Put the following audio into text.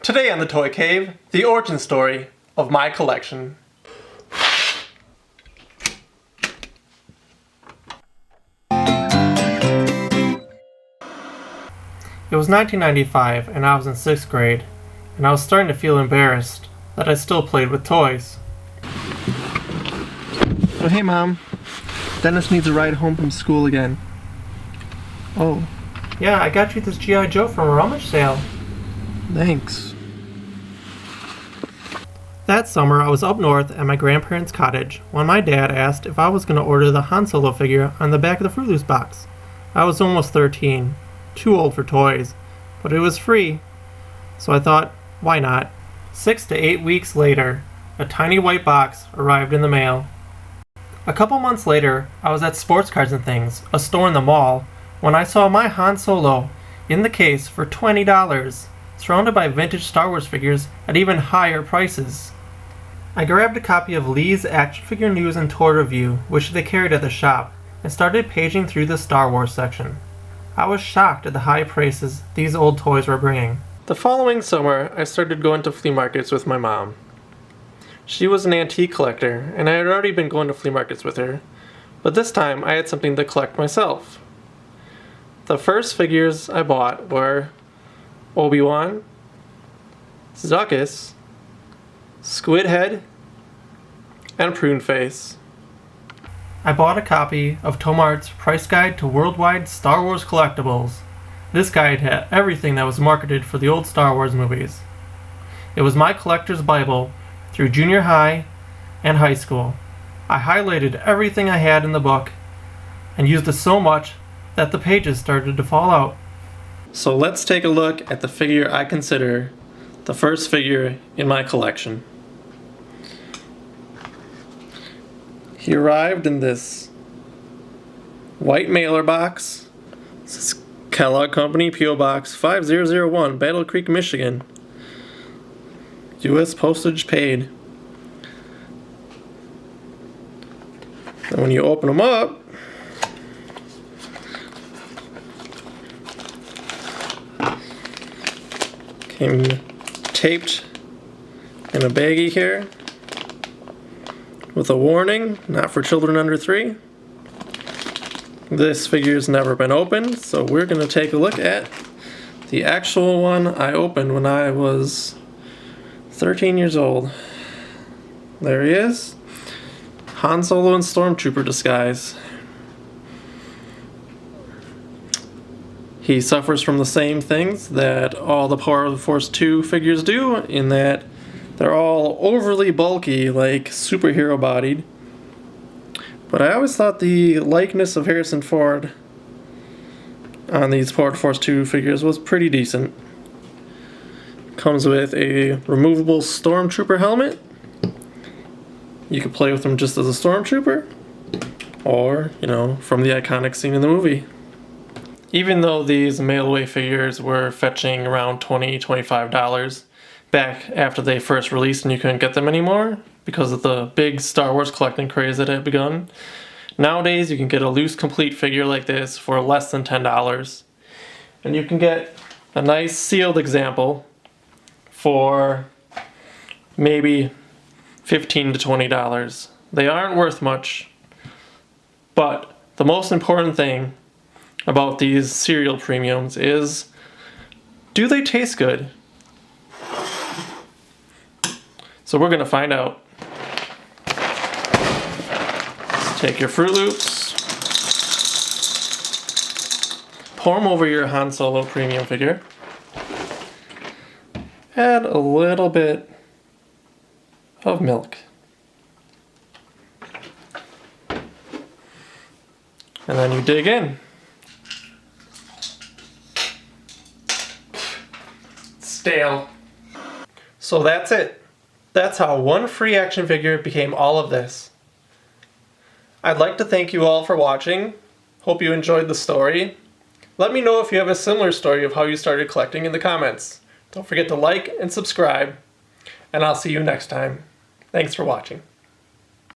Today on the Toy Cave, the origin story of my collection. It was 1995 and I was in 6th grade, and I was starting to feel embarrassed that I still played with toys. Oh hey Mom, Dennis needs a ride home from school again. Oh. Yeah, I got you this G.I. Joe from a rummage sale. Thanks. That summer I was up north at my grandparents' cottage when my dad asked if I was going to order the Han Solo figure on the back of the Froot Loops box. I was almost 13. Too old for toys, but it was free, so I thought, why not? 6 to 8 weeks later, a tiny white box arrived in the mail. A couple months later, I was at Sports Cards and Things, a store in the mall, when I saw my Han Solo in the case for $20, surrounded by vintage Star Wars figures at even higher prices. I grabbed a copy of Lee's Action Figure News and Toy Review, which they carried at the shop, and started paging through the Star Wars section. I was shocked at the high prices these old toys were bringing. The following summer, I started going to flea markets with my mom. She was an antique collector, and I had already been going to flea markets with her, but this time I had something to collect myself. The first figures I bought were Obi-Wan, Zuckuss, Squid Head, and Prune Face. I bought a copy of Tomart's Price Guide to Worldwide Star Wars Collectibles. This guide had everything that was marketed for the old Star Wars movies. It was my collector's Bible through junior high and high school. I highlighted everything I had in the book and used it so much that the pages started to fall out. So let's take a look at the figure I consider the first figure in my collection. He arrived in this white mailer box. This is Kellogg Company, P.O. Box 5001, Battle Creek, Michigan. U.S. postage paid. And when you open them up, came taped in a baggie here with a warning, not for children under 3. This figure's never been opened, so we're going to take a look at the actual one I opened when I was 13 years old. There he is. Han Solo in Stormtrooper disguise. He suffers from the same things that all the Power of the Force 2 figures do, in that they're all overly bulky, like superhero bodied. But I always thought the likeness of Harrison Ford on these Power of the Force 2 figures was pretty decent. Comes with a removable Stormtrooper helmet. You could play with them just as a Stormtrooper, or, from the iconic scene in the movie. Even though these mail-away figures were fetching around $20, $25 back after they first released and you couldn't get them anymore because of the big Star Wars collecting craze that had begun, nowadays you can get a loose complete figure like this for less than $10. And you can get a nice sealed example for maybe $15 to $20. They aren't worth much, but the most important thing about these cereal premiums is, do they taste good? So we're going to find out. Take your Froot Loops, pour them over your Han Solo premium figure, add a little bit of milk, and then you dig in. Stale. So that's it. That's how one free action figure became all of this. I'd like to thank you all for watching. Hope you enjoyed the story. Let me know if you have a similar story of how you started collecting in the comments. Don't forget to like and subscribe, and I'll see you next time. Thanks for watching.